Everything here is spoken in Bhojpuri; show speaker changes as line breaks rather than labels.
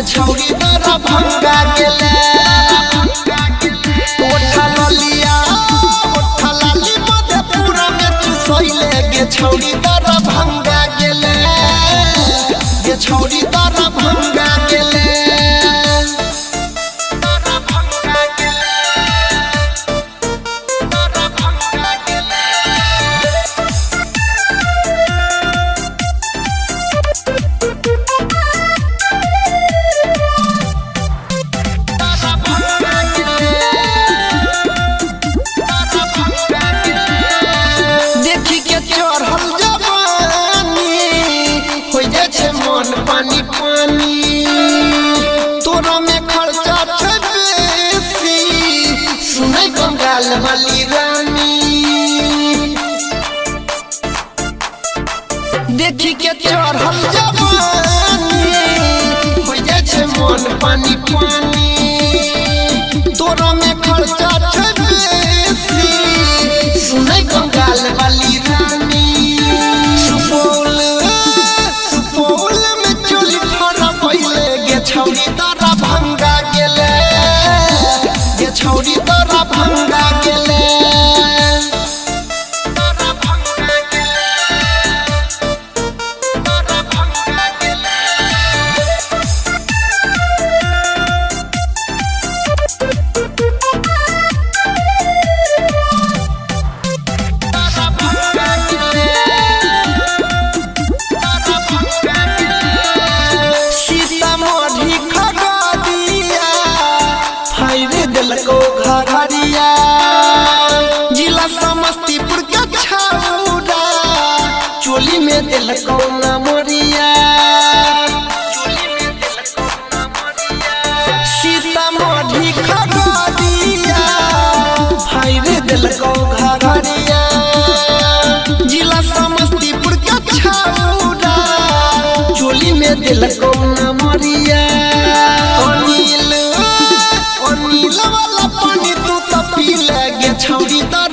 गे छौरी दरा भंगा गेले ओठा लाली मधेपुरा में चुसैले गे छौरी दरा भंगा गेले गे छौरी दरा भंगा गेले पानी पानी तोरा में खर्चा छे बेसी सुनै कंगाल वाली रानी देखी के चढ़ल जवानी हो जाय छे मन पानी पानी तोरा में खर्चा छे बेसी सुनै कंगाल वाली रानी छौरी दरा भंगा गेले गे छौरी दरा भंगा गेले घरिया जिला समस्तीपुर के छौरा चोली में दिलको नमरिया सीतामढ़ी खगड़िया फाइरे दिलको घरिया जिला समस्तीपुर के छौरा चोली में दिलको नमरिया अनिल वाला पानी तू तो पी ले गे छौरी दरा